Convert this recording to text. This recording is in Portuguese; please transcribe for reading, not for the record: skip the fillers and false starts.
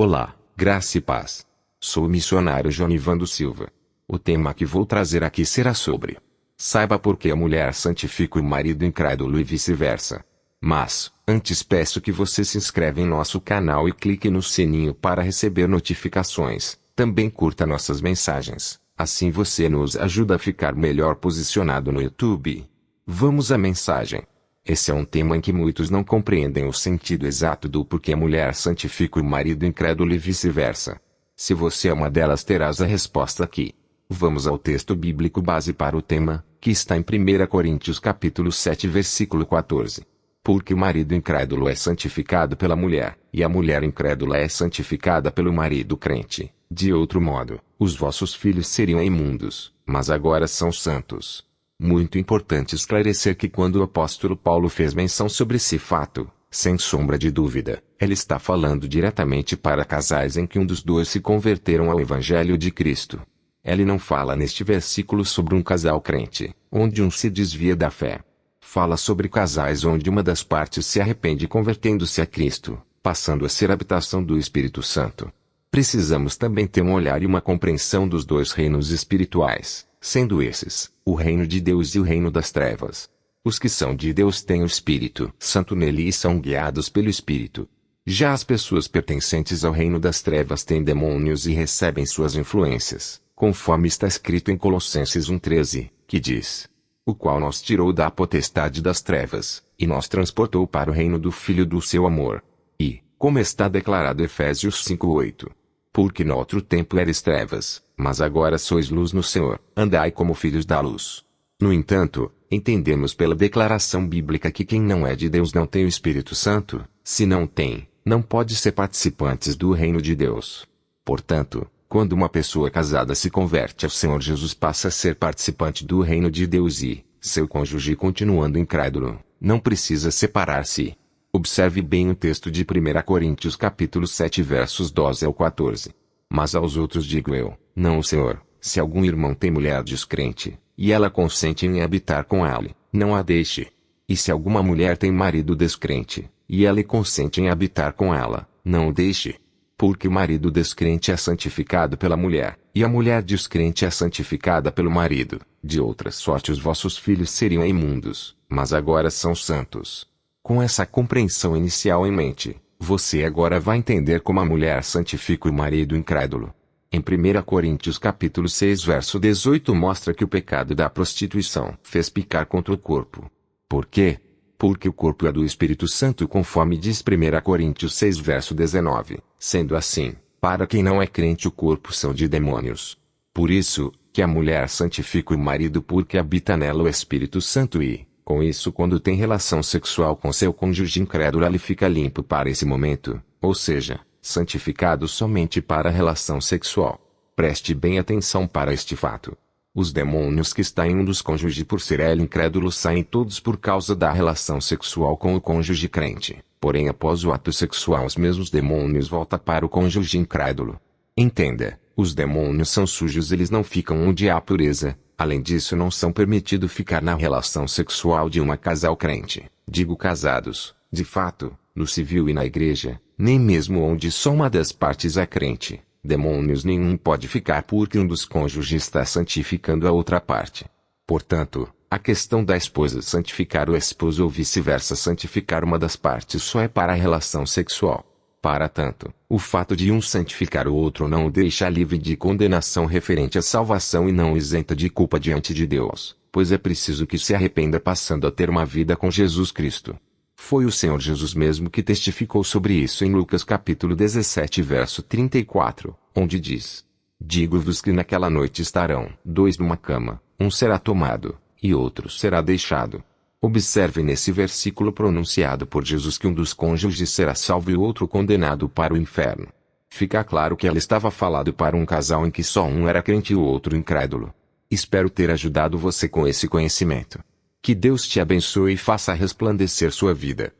Olá, graça e paz. Sou o missionário Jonivando Silva. O tema que vou trazer aqui será sobre: saiba por que a mulher santifica o marido incrédulo e vice-versa. Mas, antes peço que você se inscreva em nosso canal e clique no sininho para receber notificações. Também curta nossas mensagens, assim você nos ajuda a ficar melhor posicionado no YouTube. Vamos à mensagem. Esse é um tema em que muitos não compreendem o sentido exato do porquê a mulher santifica o marido incrédulo e vice-versa. Se você é uma delas, terás a resposta aqui. Vamos ao texto bíblico base para o tema, que está em 1 Coríntios capítulo 7 versículo 14. Porque o marido incrédulo é santificado pela mulher, e a mulher incrédula é santificada pelo marido crente. De outro modo, os vossos filhos seriam imundos, mas agora são santos. Muito importante esclarecer que quando o apóstolo Paulo fez menção sobre esse fato, sem sombra de dúvida, ele está falando diretamente para casais em que um dos dois se converteram ao Evangelho de Cristo. Ele não fala neste versículo sobre um casal crente, onde um se desvia da fé. Fala sobre casais onde uma das partes se arrepende convertendo-se a Cristo, passando a ser habitação do Espírito Santo. Precisamos também ter um olhar e uma compreensão dos dois reinos espirituais, sendo esses, o reino de Deus e o reino das trevas. Os que são de Deus têm o Espírito Santo nele e são guiados pelo Espírito. Já as pessoas pertencentes ao reino das trevas têm demônios e recebem suas influências, conforme está escrito em Colossenses 1,13, que diz: o qual nos tirou da potestade das trevas, e nos transportou para o reino do Filho do seu amor. E, como está declarado Efésios 5,8, porque no outro tempo eres trevas, mas agora sois luz no Senhor, andai como filhos da luz. No entanto, entendemos pela declaração bíblica que quem não é de Deus não tem o Espírito Santo. Se não tem, não pode ser participantes do reino de Deus. Portanto, quando uma pessoa casada se converte ao Senhor Jesus, passa a ser participante do reino de Deus e, seu cônjuge continuando incrédulo, não precisa separar-se. Observe bem o texto de 1 Coríntios capítulo 7 versos 12 ao 14. Mas aos outros digo eu, não o Senhor, se algum irmão tem mulher descrente, e ela consente em habitar com ele, não a deixe. E se alguma mulher tem marido descrente, e ela consente em habitar com ela, não o deixe. Porque o marido descrente é santificado pela mulher, e a mulher descrente é santificada pelo marido. De outra sorte os vossos filhos seriam imundos, mas agora são santos. Com essa compreensão inicial em mente, você agora vai entender como a mulher santifica o marido incrédulo. Em 1 Coríntios capítulo 6 verso 18 mostra que o pecado da prostituição fez pecar contra o corpo. Por quê? Porque o corpo é do Espírito Santo, conforme diz 1 Coríntios 6 verso 19. Sendo assim, para quem não é crente o corpo são de demônios. Por isso, que a mulher santifica o marido porque habita nela o Espírito Santo e, com isso, quando tem relação sexual com seu cônjuge incrédulo, ele fica limpo para esse momento, ou seja, santificado somente para a relação sexual. Preste bem atenção para este fato. Os demônios que estão em um dos cônjuges por ser ele incrédulo saem todos por causa da relação sexual com o cônjuge crente. Porém, após o ato sexual, os mesmos demônios voltam para o cônjuge incrédulo. Entenda, os demônios são sujos, eles não ficam onde há pureza. Além disso, não são permitidos ficar na relação sexual de uma casal crente. Digo casados, de fato, no civil e na igreja, nem mesmo onde só uma das partes é crente. Demônios nenhum pode ficar porque um dos cônjuges está santificando a outra parte. Portanto, a questão da esposa santificar o esposo ou vice-versa santificar uma das partes só é para a relação sexual. Para tanto, o fato de um santificar o outro não o deixa livre de condenação referente à salvação e não o isenta de culpa diante de Deus, pois é preciso que se arrependa passando a ter uma vida com Jesus Cristo. Foi o Senhor Jesus mesmo que testificou sobre isso em Lucas capítulo 17 verso 34, onde diz: digo-vos que naquela noite estarão dois numa cama, um será tomado, e outro será deixado. Observe nesse versículo pronunciado por Jesus que um dos cônjuges será salvo e o outro condenado para o inferno. Fica claro que ela estava falando para um casal em que só um era crente e o outro incrédulo. Espero ter ajudado você com esse conhecimento. Que Deus te abençoe e faça resplandecer sua vida.